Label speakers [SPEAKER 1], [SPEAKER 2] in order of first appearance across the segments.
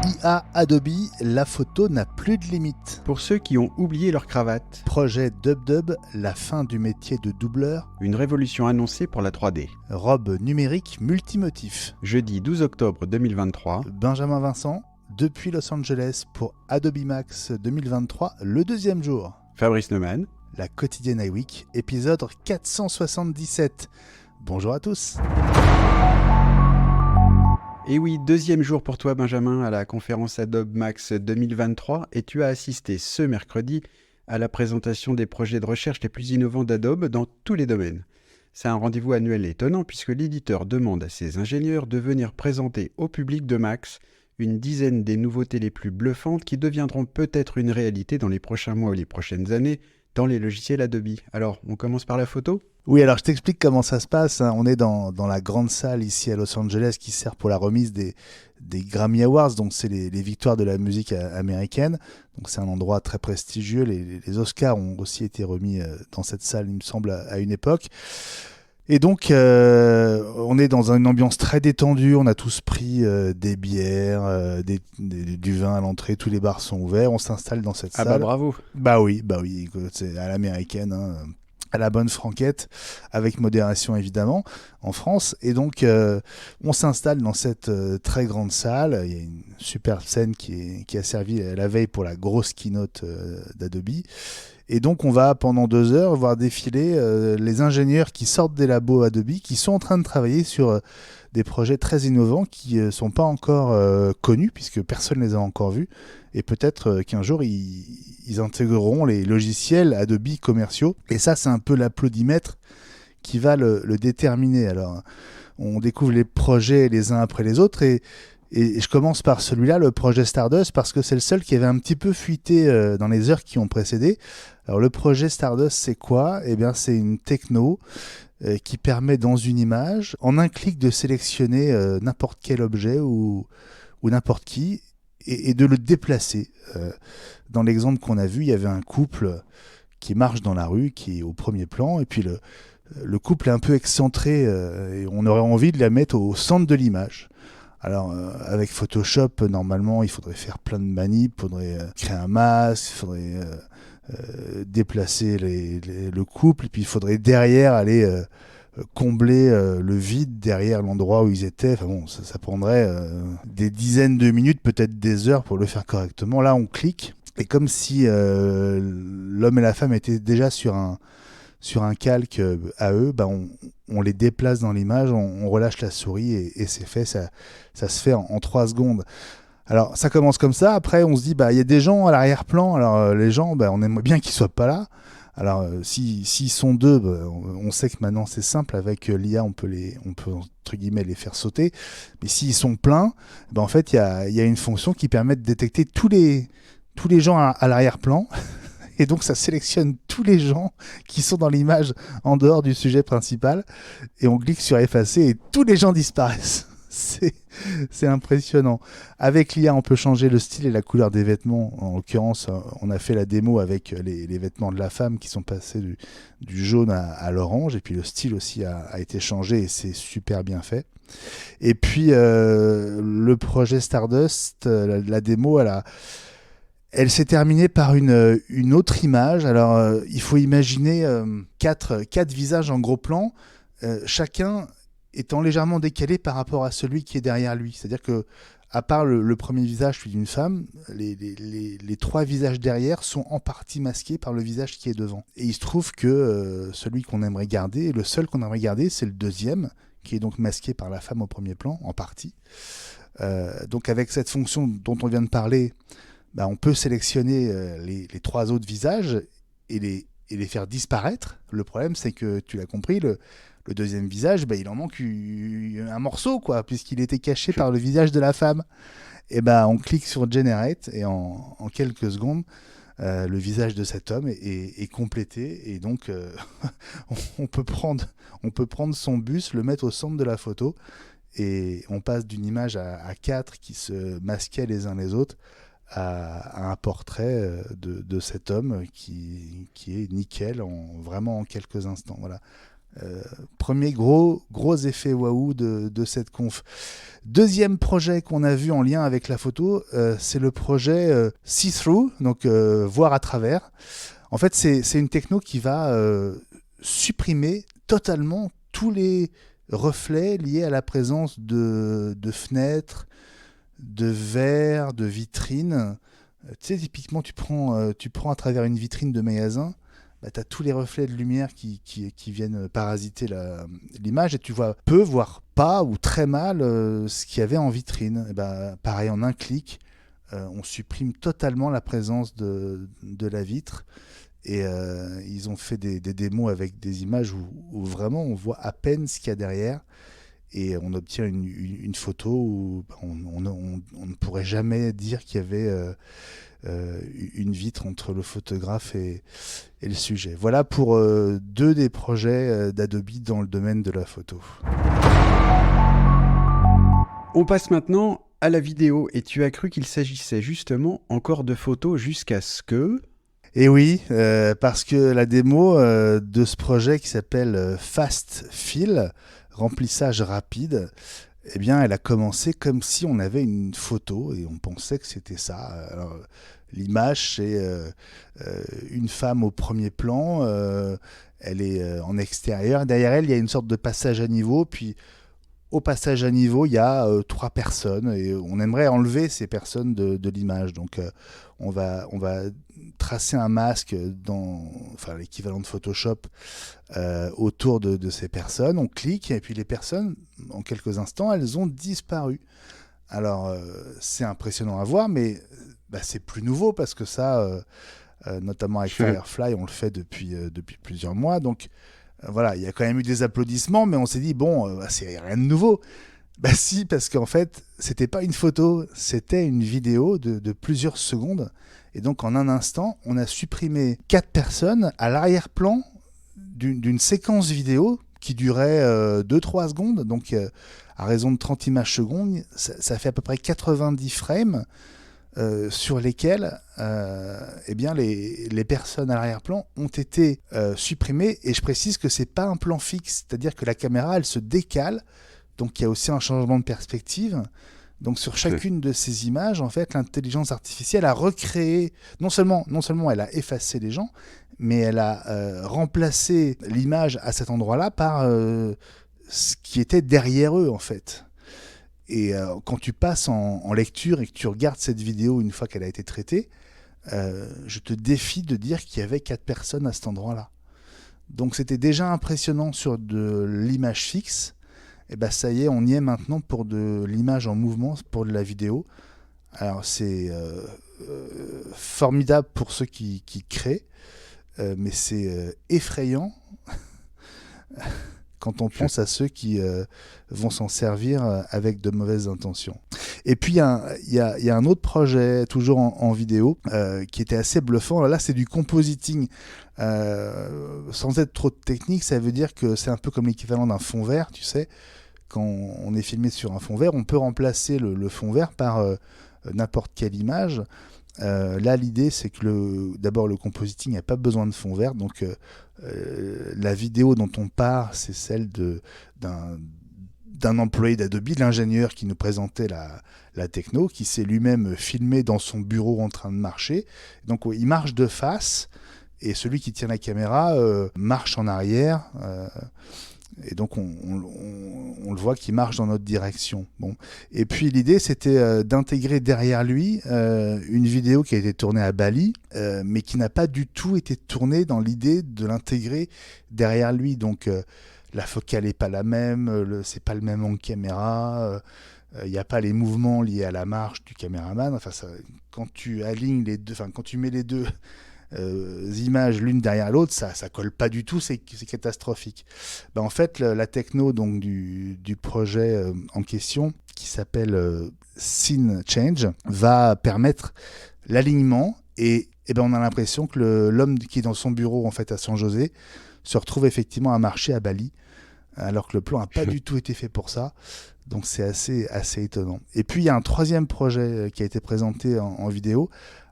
[SPEAKER 1] IA Adobe, la photo n'a plus de limite.
[SPEAKER 2] Pour ceux qui ont oublié leur cravate,
[SPEAKER 1] Projet DubDub, la fin du métier de doubleur.
[SPEAKER 2] une révolution annoncée pour la 3D.
[SPEAKER 1] Robe numérique multimotif.
[SPEAKER 2] Jeudi 12 octobre 2023,
[SPEAKER 1] Benjamin Vincent, depuis Los Angeles pour Adobe Max 2023, le deuxième jour.
[SPEAKER 2] Fabrice Neumann.
[SPEAKER 1] La quotidienne iWeek, épisode 477. Bonjour à tous.
[SPEAKER 2] Et oui, deuxième jour pour toi Benjamin à la conférence Adobe Max 2023 et tu as assisté ce mercredi à la présentation des projets de recherche les plus innovants d'Adobe dans tous les domaines. C'est un rendez-vous annuel étonnant puisque l'éditeur demande à ses ingénieurs de venir présenter au public de Max une dizaine des nouveautés les plus bluffantes qui deviendront peut-être une réalité dans les prochains mois ou les prochaines années dans les logiciels Adobe. Alors, on commence par la photo ?
[SPEAKER 1] Oui, alors je t'explique comment ça se passe. On est dans la grande salle ici à Los Angeles qui sert pour la remise des Grammy Awards, donc c'est les victoires de la musique américaine. Donc c'est un endroit très prestigieux. Les Oscars ont aussi été remis dans cette salle, il me semble, à une époque. Et donc, on est dans une ambiance très détendue. On a tous pris des bières, du vin à l'entrée. Tous les bars sont ouverts. On s'installe dans cette salle.
[SPEAKER 2] Ah bah bravo.
[SPEAKER 1] Bah oui, c'est à l'américaine, hein, à la bonne franquette, avec modération évidemment, en France. Et donc, on s'installe dans cette très grande salle. Il y a une superbe scène qui a servi la veille pour la grosse keynote d'Adobe. Et donc, on va pendant 2 heures voir défiler les ingénieurs qui sortent des labos Adobe, qui sont en train de travailler sur des projets très innovants qui ne sont pas encore connus, puisque personne ne les a encore vus. Et peut-être qu'un jour, ils intégreront les logiciels Adobe commerciaux. Et ça, c'est un peu l'applaudimètre qui va le déterminer. Alors, on découvre les projets les uns après les autres et je commence par celui-là, le projet Stardust, parce que c'est le seul qui avait un petit peu fuité dans les heures qui ont précédé. Alors le projet Stardust, c'est quoi ? Eh bien, c'est une techno qui permet dans une image, en un clic, de sélectionner n'importe quel objet ou n'importe qui et de le déplacer. Dans l'exemple qu'on a vu, il y avait un couple qui marche dans la rue, qui est au premier plan, et puis le couple est un peu excentré et on aurait envie de la mettre au centre de l'image. Alors, avec Photoshop, normalement, il faudrait faire plein de manips, il faudrait créer un masque, il faudrait déplacer le couple, et puis il faudrait derrière aller combler le vide derrière l'endroit où ils étaient. Enfin bon, ça prendrait des dizaines de minutes, peut-être des heures pour le faire correctement. Là, on clique, et comme si l'homme et la femme étaient déjà sur un calque à eux, on les déplace dans l'image, on relâche la souris et c'est fait, ça se fait en 3 secondes. Alors ça commence comme ça, après on se dit il y a des gens à l'arrière-plan, alors les gens on aimerait bien qu'ils soient pas là. Alors s'ils sont 2, on sait que maintenant c'est simple, avec l'IA on peut entre guillemets les faire sauter, mais s'ils sont pleins, en fait il y a une fonction qui permet de détecter tous les gens à l'arrière-plan. Et donc, ça sélectionne tous les gens qui sont dans l'image en dehors du sujet principal. Et on clique sur effacer et tous les gens disparaissent. C'est impressionnant. Avec l'IA, on peut changer le style et la couleur des vêtements. En l'occurrence, on a fait la démo avec les vêtements de la femme qui sont passés du jaune à l'orange. Et puis, le style aussi a été changé et c'est super bien fait. Et puis, le projet Stardust, la démo, elle s'est terminée par une autre image. Alors, il faut imaginer 4 visages en gros plan, chacun étant légèrement décalé par rapport à celui qui est derrière lui. C'est-à-dire que, à part le premier visage, celui d'une femme, les 3 visages derrière sont en partie masqués par le visage qui est devant. Et il se trouve que celui qu'on aimerait garder, le seul qu'on aimerait garder, c'est le deuxième, qui est donc masqué par la femme au premier plan, en partie. Donc, avec cette fonction dont on vient de parler, on peut sélectionner les 3 autres visages et les faire disparaître. Le problème, c'est que, tu l'as compris, le deuxième visage, il en manque un morceau, puisqu'il était caché par le visage de la femme. Et on clique sur Generate et en quelques secondes, le visage de cet homme est complété. Et donc, on peut prendre son bus, le mettre au centre de la photo, et on passe d'une image à 4 qui se masquaient les uns les autres à un portrait de cet homme qui est nickel vraiment en quelques instants. Voilà. Premier gros effet waouh de cette conf. Deuxième projet qu'on a vu en lien avec la photo, c'est le projet See-Through, donc voir à travers. En fait, c'est une techno qui va supprimer totalement tous les reflets liés à la présence de fenêtres, de verres, de vitrines. Tu sais, typiquement, tu prends à travers une vitrine de magasin, bah, tu as tous les reflets de lumière qui viennent parasiter l'image et tu vois peu, voire pas ou très mal ce qu'il y avait en vitrine. Et bah, pareil, en un clic, on supprime totalement la présence de la vitre. Et ils ont fait des démos avec des images où vraiment on voit à peine ce qu'il y a derrière. Et on obtient une photo où on ne pourrait jamais dire qu'il y avait une vitre entre le photographe et le sujet. Voilà pour deux des projets d'Adobe dans le domaine de la photo.
[SPEAKER 2] On passe maintenant à la vidéo et tu as cru qu'il s'agissait justement encore de photos jusqu'à ce que...
[SPEAKER 1] Et oui, parce que la démo de ce projet qui s'appelle Fast Fill, remplissage rapide, eh bien, elle a commencé comme si on avait une photo et on pensait que c'était ça. Alors, l'image, c'est une femme au premier plan, elle est en extérieur. Derrière elle, il y a une sorte de passage à niveau, puis au passage à niveau, il y a 3 personnes et on aimerait enlever ces personnes de l'image. Donc, on va tracer un masque enfin l'équivalent de Photoshop autour de ces personnes. On clique et puis les personnes, en quelques instants, elles ont disparu. Alors, c'est impressionnant à voir, mais c'est plus nouveau parce que ça, notamment avec Firefly, on le fait depuis plusieurs mois. Donc, voilà, il y a quand même eu des applaudissements, mais on s'est dit, bon, c'est rien de nouveau. Bah si, parce qu'en fait, c'était pas une photo, c'était une vidéo de plusieurs secondes. Et donc, en un instant, on a supprimé 4 personnes à l'arrière-plan d'une séquence vidéo qui durait 2-3 secondes. Donc, à raison de 30 images secondes, ça fait à peu près 90 frames sur lesquels eh bien les personnes à l'arrière-plan ont été supprimées. Et je précise que c'est pas un plan fixe, c'est-à-dire que la caméra, elle se décale. Donc il y a aussi un changement de perspective. Donc sur chacune de ces images, en fait, l'intelligence artificielle a recréé, non seulement elle a effacé les gens, mais elle a remplacé l'image à cet endroit-là par ce qui était derrière eux, en fait. Et quand tu passes en lecture et que tu regardes cette vidéo une fois qu'elle a été traitée, je te défie de dire qu'il y avait 4 personnes à cet endroit-là. Donc c'était déjà impressionnant sur de l'image fixe. Et ben ça y est, on y est maintenant pour de l'image en mouvement, pour de la vidéo. Alors c'est formidable pour ceux qui créent, mais c'est effrayant quand on pense à ceux qui vont s'en servir avec de mauvaises intentions. Et puis il y a un autre projet, toujours en vidéo, qui était assez bluffant. Là c'est du compositing. Sans être trop technique, ça veut dire que c'est un peu comme l'équivalent d'un fond vert, tu sais. Quand on est filmé sur un fond vert, on peut remplacer le fond vert par n'importe quelle image. Là, l'idée, c'est que d'abord, le compositing n'a pas besoin de fond vert. Donc, la vidéo dont on part, c'est celle d'un employé d'Adobe, l'ingénieur qui nous présentait la techno, qui s'est lui-même filmé dans son bureau en train de marcher. Donc, il marche de face et celui qui tient la caméra marche en arrière. Et donc, on le voit qui marche dans notre direction. Bon. Et puis, l'idée, c'était d'intégrer derrière lui une vidéo qui a été tournée à Bali, mais qui n'a pas du tout été tournée dans l'idée de l'intégrer derrière lui. Donc, la focale n'est pas la même, c'est pas le même angle caméra, il n'y a pas les mouvements liés à la marche du caméraman. Enfin, quand tu alignes les deux, enfin, quand tu mets les deux images l'une derrière l'autre, ça colle pas du tout, c'est catastrophique. En fait, la techno donc du projet en question, qui s'appelle Scene Change, va permettre l'alignement et on a l'impression que l'homme qui est dans son bureau en fait à San José se retrouve effectivement à marcher à Bali, alors que le plan n'a pas du tout été fait pour ça. Donc c'est assez étonnant. Et puis il y a un troisième projet qui a été présenté en vidéo.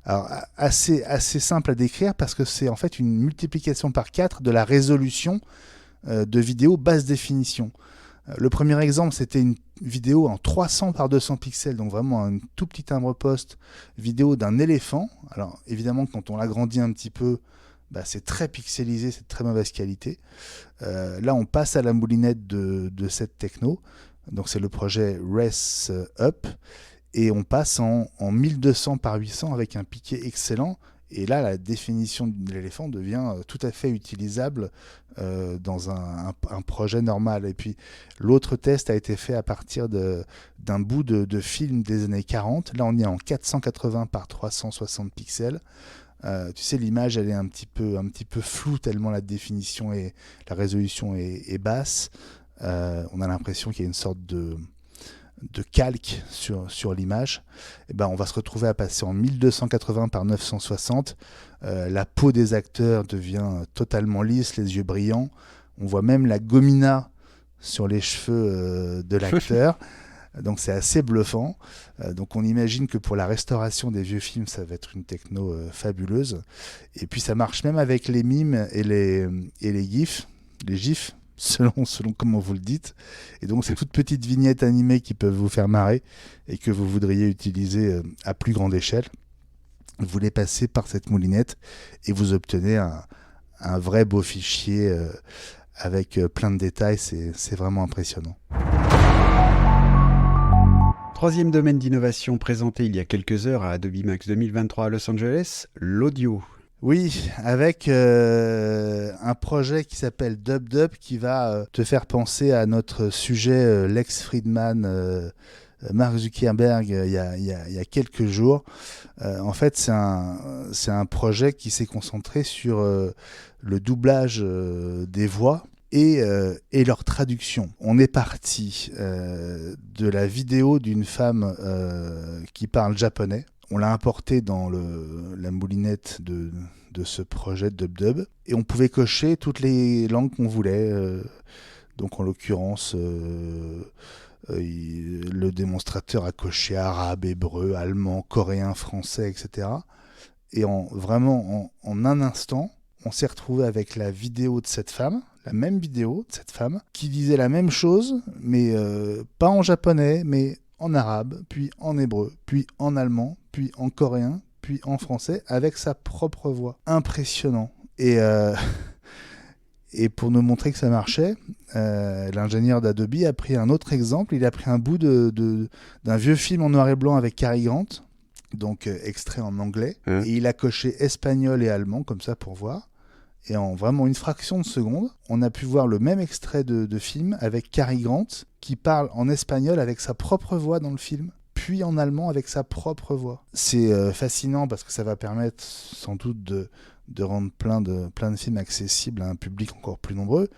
[SPEAKER 1] Alors, assez simple à décrire parce que c'est en fait une multiplication par 4 de la résolution de vidéos basse définition. Le premier exemple, c'était une vidéo en 300 par 200 pixels, donc vraiment un tout petit timbre-poste, vidéo d'un éléphant. Alors évidemment, quand on l'agrandit un petit peu, c'est très pixelisé, c'est de très mauvaise qualité. Là, on passe à la moulinette de cette techno, donc c'est le projet Res Up, et on passe en 1200 par 800 avec un piqué excellent. Et là, la définition de l'éléphant devient tout à fait utilisable dans un projet normal. Et puis, l'autre test a été fait à partir d'un bout de film des années 40. Là, on est en 480 par 360 pixels. Tu sais, l'image, elle est un petit peu floue tellement la définition et la résolution est basse. On a l'impression qu'il y a une sorte de calque sur l'image. On va se retrouver à passer en 1280 par 960. La peau des acteurs devient totalement lisse, les yeux brillants. On voit même la gomina sur les cheveux de l'acteur. Donc c'est assez bluffant. Donc on imagine que pour la restauration des vieux films, ça va être une techno fabuleuse. Et puis ça marche même avec les mimes et les gifs, les gifs, selon comment vous le dites. Et donc c'est toutes petites vignettes animées qui peuvent vous faire marrer et que vous voudriez utiliser à plus grande échelle. Vous les passez par cette moulinette et vous obtenez un vrai beau fichier avec plein de détails. C'est vraiment impressionnant.
[SPEAKER 2] Troisième domaine d'innovation présenté il y a quelques heures à Adobe Max 2023 à Los Angeles, l'audio.
[SPEAKER 1] Oui, avec un projet qui s'appelle DubDub qui va te faire penser à notre sujet Lex Fridman, Mark Zuckerberg il y a quelques jours. En fait, c'est un projet qui s'est concentré sur le doublage des voix et leur traduction. On est parti de la vidéo d'une femme qui parle japonais. On l'a importé dans la moulinette de ce projet DubDub et on pouvait cocher toutes les langues qu'on voulait. Donc en l'occurrence, le démonstrateur a coché arabe, hébreu, allemand, coréen, français, etc. Et vraiment en un instant, on s'est retrouvé avec la vidéo de cette femme, la même vidéo de cette femme, qui disait la même chose, mais pas en japonais, mais en arabe, puis en hébreu, puis en allemand, puis en coréen, puis en français, avec sa propre voix. Impressionnant. Et pour nous montrer que ça marchait, l'ingénieur d'Adobe a pris un autre exemple. Il a pris un bout d'un vieux film en noir et blanc avec Cary Grant, donc extrait en anglais, et il a coché espagnol et allemand, comme ça, pour voir. Et en vraiment une fraction de seconde, on a pu voir le même extrait de film avec Cary Grant qui parle en espagnol avec sa propre voix dans le film, puis en allemand avec sa propre voix. C'est fascinant parce que ça va permettre sans doute de rendre plein de films accessibles à un public encore plus nombreux.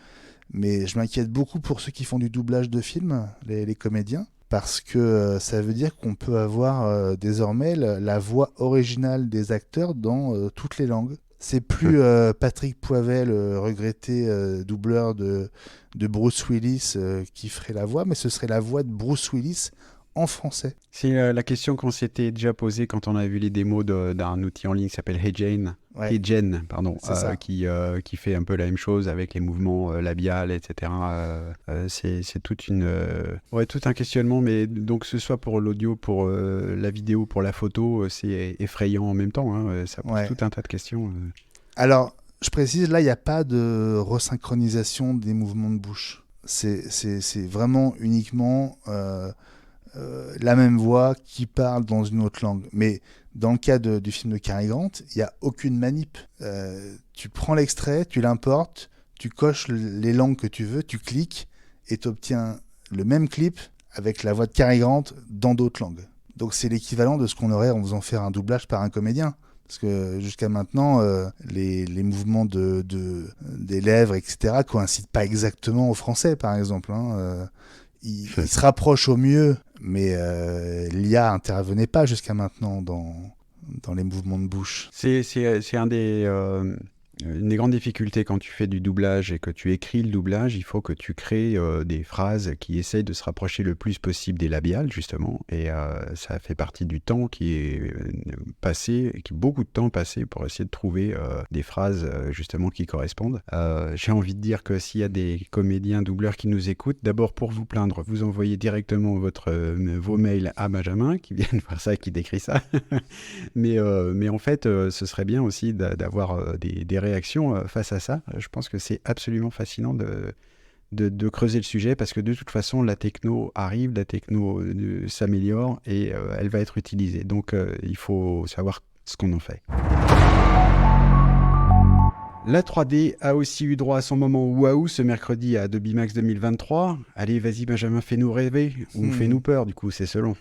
[SPEAKER 1] Mais je m'inquiète beaucoup pour ceux qui font du doublage de films, les comédiens, parce que ça veut dire qu'on peut avoir désormais la voix originale des acteurs dans toutes les langues. C'est plus Patrick Poivel, regretté doubleur de Bruce Willis, qui ferait la voix, mais ce serait la voix de Bruce Willis en français.
[SPEAKER 2] C'est la question qu'on s'était déjà posée quand on a vu les démos d'un outil en ligne qui s'appelle HeyGen, qui fait un peu la même chose avec les mouvements labiales, etc. C'est tout un questionnement, mais donc que ce soit pour l'audio, pour la vidéo, pour la photo, c'est effrayant en même temps. Ça pose tout un tas de questions.
[SPEAKER 1] Alors, je précise, là, il n'y a pas de resynchronisation des mouvements de bouche. C'est vraiment uniquement la même voix qui parle dans une autre langue. Mais dans le cas du film de Cary Grant, il n'y a aucune manip. Tu prends l'extrait, tu l'importes, tu coches les langues que tu veux, tu cliques et tu obtiens le même clip avec la voix de Cary Grant dans d'autres langues. Donc c'est l'équivalent de ce qu'on aurait en faisant faire un doublage par un comédien. Parce que jusqu'à maintenant, les mouvements des lèvres, etc., coïncident pas exactement au français, par exemple. Ils se rapprochent au mieux, mais l'IA intervenait pas jusqu'à maintenant dans les mouvements de bouche.
[SPEAKER 2] C'est un des Une des grandes difficultés quand tu fais du doublage et que tu écris le doublage, il faut que tu crées des phrases qui essayent de se rapprocher le plus possible des labiales, justement. Et ça fait partie du temps qui est passé, beaucoup de temps passé pour essayer de trouver des phrases justement qui correspondent. J'ai envie de dire que s'il y a des comédiens doubleurs qui nous écoutent, d'abord pour vous plaindre, vous envoyez directement vos mails à Benjamin, qui vient de voir ça, qui décrit ça. Mais en fait, ce serait bien aussi d'avoir des réactions face à ça. Je pense que c'est absolument fascinant de creuser le sujet parce que de toute façon, la techno arrive, la techno s'améliore et elle va être utilisée. Donc, il faut savoir ce qu'on en fait. La 3D a aussi eu droit à son moment waouh ce mercredi à Adobe Max 2023. Allez, vas-y Benjamin, fais-nous rêver ou fais-nous peur, du coup, c'est selon.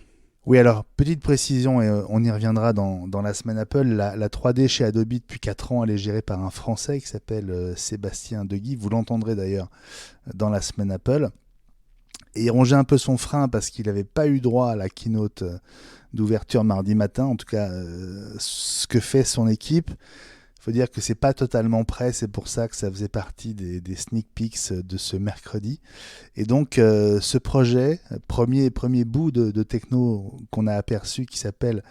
[SPEAKER 1] Oui, alors, petite précision, et on y reviendra dans la semaine Apple, la 3D chez Adobe depuis 4 ans, elle est gérée par un Français qui s'appelle Sébastien Deguy, vous l'entendrez d'ailleurs dans la semaine Apple. Et il rongeait un peu son frein parce qu'il n'avait pas eu droit à la keynote d'ouverture mardi matin, en tout cas ce que fait son équipe. Il faut dire que c'est pas totalement prêt, c'est pour ça que ça faisait partie des sneak peeks de ce mercredi. Et donc ce projet, premier bout de techno qu'on a aperçu qui s'appelle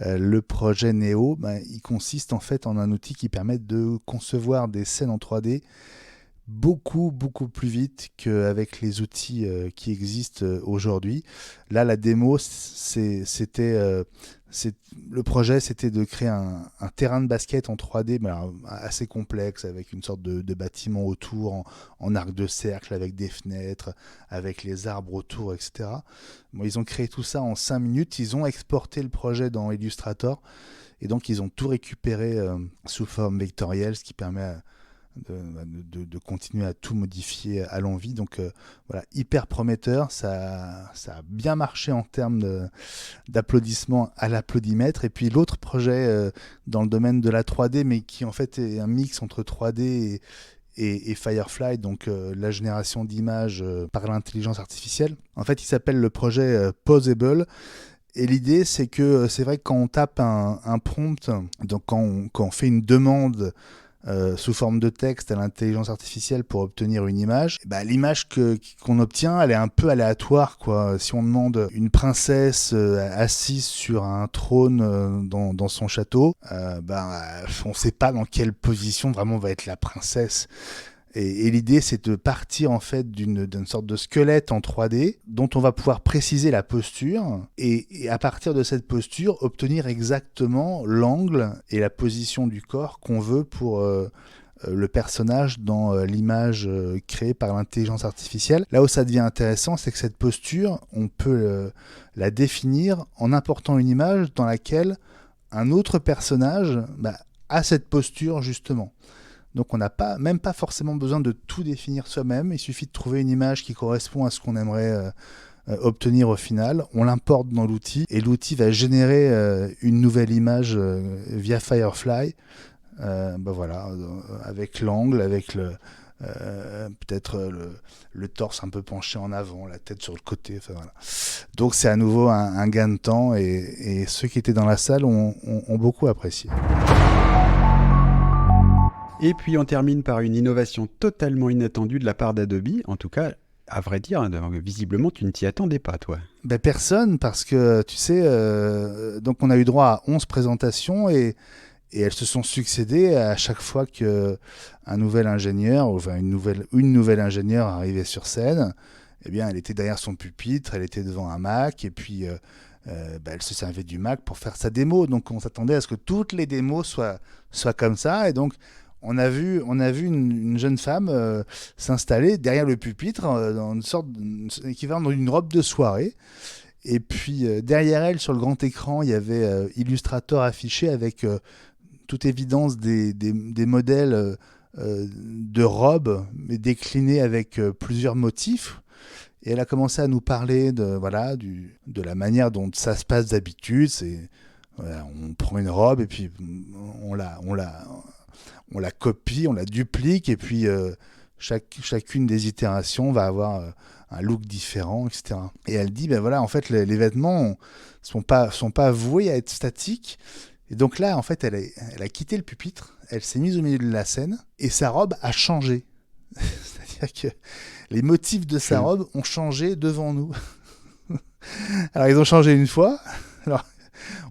[SPEAKER 1] le projet Neo, il consiste en fait en un outil qui permet de concevoir des scènes en 3D beaucoup plus vite qu'avec les outils qui existent aujourd'hui. Là, la démo, le projet, c'était de créer un terrain de basket en 3D, mais alors, assez complexe, avec une sorte de bâtiment autour, en arc de cercle, avec des fenêtres, avec les arbres autour, etc. Bon, ils ont créé tout ça en 5 minutes. Ils ont exporté le projet dans Illustrator, et donc ils ont tout récupéré sous forme vectorielle, ce qui permet de continuer à tout modifier à l'envie. Donc voilà, hyper prometteur, ça a bien marché en termes d'applaudissements à l'applaudimètre. Et puis l'autre projet dans le domaine de la 3D, mais qui en fait est un mix entre 3D et Firefly, donc la génération d'images par l'intelligence artificielle. En fait, il s'appelle le projet Posable. Et l'idée, c'est que c'est vrai que quand on tape un prompt, donc quand on fait une demande sous forme de texte à l'intelligence artificielle pour obtenir une image, l'image qu'on obtient, elle est un peu aléatoire, quoi. Si on demande une princesse assise sur un trône dans son château, on ne sait pas dans quelle position vraiment va être la princesse. Et l'idée, c'est de partir en fait d'une sorte de squelette en 3D dont on va pouvoir préciser la posture et à partir de cette posture, obtenir exactement l'angle et la position du corps qu'on veut pour le personnage dans l'image créée par l'intelligence artificielle. Là où ça devient intéressant, c'est que cette posture, on peut la définir en important une image dans laquelle un autre personnage a cette posture justement. Donc on n'a même pas forcément besoin de tout définir soi-même, il suffit de trouver une image qui correspond à ce qu'on aimerait obtenir au final, on l'importe dans l'outil et l'outil va générer une nouvelle image via Firefly, avec l'angle, avec peut-être le torse un peu penché en avant, la tête sur le côté, voilà. Donc c'est à nouveau un gain de temps et ceux qui étaient dans la salle ont beaucoup apprécié.
[SPEAKER 2] Et puis on termine par une innovation totalement inattendue de la part d'Adobe. En tout cas, à vrai dire, visiblement, tu ne t'y attendais pas, toi.
[SPEAKER 1] Personne, parce que, tu sais, donc on a eu droit à 11 présentations et elles se sont succédées à chaque fois qu'un nouvel ingénieur, enfin une nouvelle ingénieure arrivait sur scène. Eh bien, elle était derrière son pupitre, elle était devant un Mac et puis elle se servait du Mac pour faire sa démo. Donc on s'attendait à ce que toutes les démos soient comme ça et donc on a vu une jeune femme s'installer derrière le pupitre dans une sorte équivalent d'une robe de soirée. Et puis derrière elle, sur le grand écran, il y avait Illustrator affiché avec toute évidence des modèles de robes, mais déclinés avec plusieurs motifs. Et elle a commencé à nous parler de la manière dont ça se passe d'habitude. On prend une robe et puis on la copie, on la duplique et puis chacune des itérations va avoir un look différent, etc. Et elle dit, en fait, les vêtements sont pas voués à être statiques. Et donc là, en fait, elle a quitté le pupitre, elle s'est mise au milieu de la scène, et sa robe a changé. C'est-à-dire que les motifs de sa robe ont changé devant nous. Alors, ils ont changé une fois. Alors,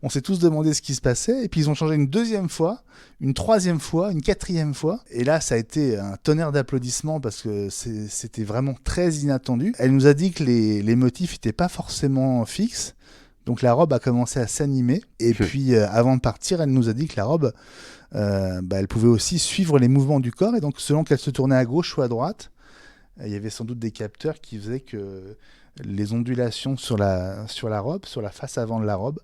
[SPEAKER 1] on s'est tous demandé ce qui se passait. Et puis, ils ont changé une deuxième fois, une troisième fois, une quatrième fois. Et là, ça a été un tonnerre d'applaudissements parce que c'était vraiment très inattendu. Elle nous a dit que les motifs n'étaient pas forcément fixes. Donc, la robe a commencé à s'animer. Et puis, avant de partir, elle nous a dit que la robe, elle pouvait aussi suivre les mouvements du corps. Et donc, selon qu'elle se tournait à gauche ou à droite, il y avait sans doute des capteurs qui faisaient que les ondulations sur la robe, sur la face avant de la robe,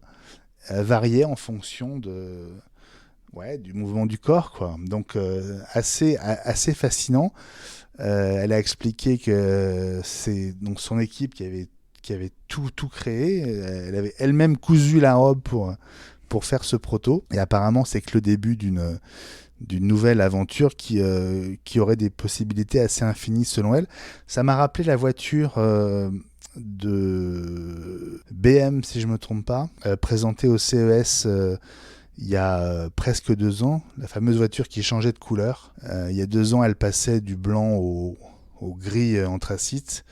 [SPEAKER 1] variaient en fonction du mouvement du corps, quoi. Donc assez fascinant. Elle a expliqué que c'est donc son équipe qui avait tout créé. Elle avait elle-même cousu la robe pour faire ce proto. Et apparemment, c'est que le début d'une nouvelle aventure qui aurait des possibilités assez infinies selon elle. Ça m'a rappelé la voiture de BM, si je ne me trompe pas, présentée au CES il y a presque 2 ans, la fameuse voiture qui changeait de couleur. Il y a 2 ans, elle passait du blanc au gris anthracite.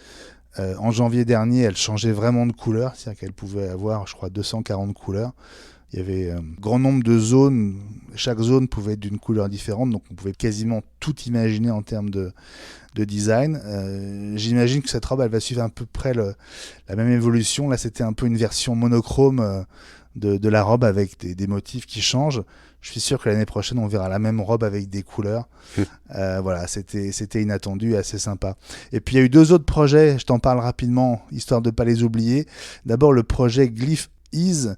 [SPEAKER 1] En janvier dernier, elle changeait vraiment de couleur, c'est-à-dire qu'elle pouvait avoir, je crois, 240 couleurs. Il y avait un grand nombre de zones, chaque zone pouvait être d'une couleur différente, donc on pouvait quasiment tout imaginer en termes de design. J'imagine que cette robe, elle va suivre à peu près la même évolution. Là, c'était un peu une version monochrome de la robe avec des motifs qui changent. Je suis sûr que l'année prochaine, on verra la même robe avec des couleurs. Voilà, c'était inattendu et assez sympa. Et puis, il y a eu 2 autres projets, je t'en parle rapidement, histoire de ne pas les oublier. D'abord, le projet Glyph Ease,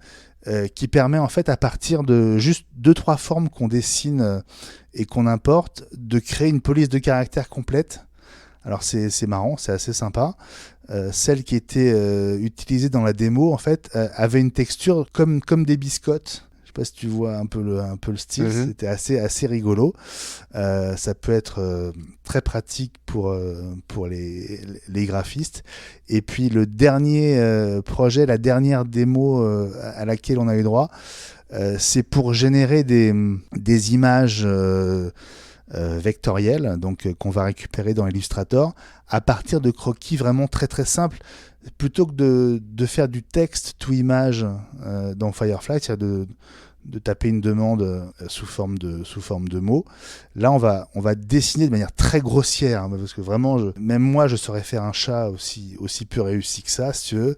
[SPEAKER 1] qui permet en fait à partir de juste 2-3 formes qu'on dessine et qu'on importe, de créer une police de caractère complète. Alors c'est marrant, c'est assez sympa. Celle qui était utilisée dans la démo en fait avait une texture comme des biscottes. Je sais pas si tu vois un peu le style, c'était assez rigolo. Ça peut être très pratique pour les graphistes. Et puis le dernier projet, la dernière démo à laquelle on a eu droit, c'est pour générer des images vectorielles, donc qu'on va récupérer dans Illustrator à partir de croquis vraiment très très simples. Plutôt que de faire du texte to image dans Firefly, c'est-à-dire de taper une demande sous forme de mots. Là, on va dessiner de manière très grossière, hein, parce que vraiment, même moi, je saurais faire un chat aussi peu réussi que ça, si tu veux.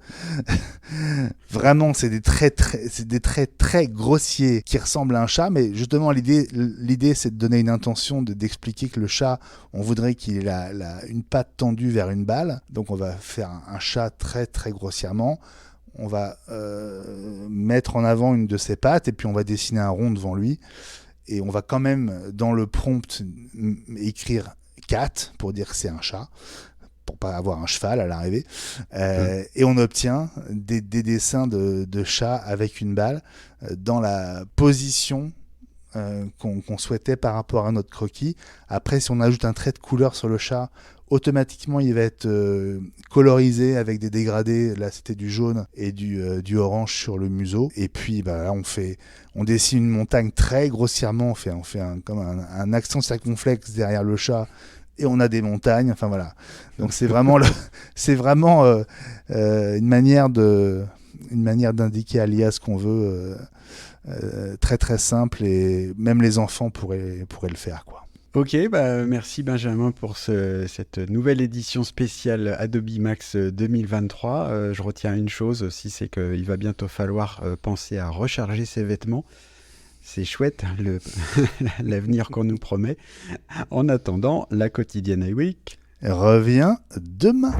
[SPEAKER 1] Vraiment, c'est des traits très grossiers qui ressemblent à un chat, mais justement, l'idée, c'est de donner une intention, d'expliquer que le chat, on voudrait qu'il ait une patte tendue vers une balle. Donc, on va faire un chat très, très grossièrement. On va mettre en avant une de ses pattes et puis on va dessiner un rond devant lui. Et on va quand même, dans le prompt, écrire cat pour dire que c'est un chat, pour pas avoir un cheval à l'arrivée. Et on obtient des dessins de chat avec une balle dans la position qu'on souhaitait par rapport à notre croquis. Après, si on ajoute un trait de couleur sur le chat, automatiquement il va être colorisé avec des dégradés. Là c'était du jaune et du orange sur le museau. Et puis là on dessine une montagne très grossièrement, on fait comme un accent circonflexe derrière le chat et on a des montagnes. Enfin voilà. Donc c'est vraiment une manière d'indiquer à l'IA ce qu'on veut, très très simple, et même les enfants pourraient le faire, quoi.
[SPEAKER 2] Ok, merci Benjamin pour cette nouvelle édition spéciale Adobe Max 2023. Je retiens une chose aussi, c'est qu'il va bientôt falloir penser à recharger ses vêtements. C'est chouette, l'avenir qu'on nous promet. En attendant, la quotidienne iWeek
[SPEAKER 1] revient demain.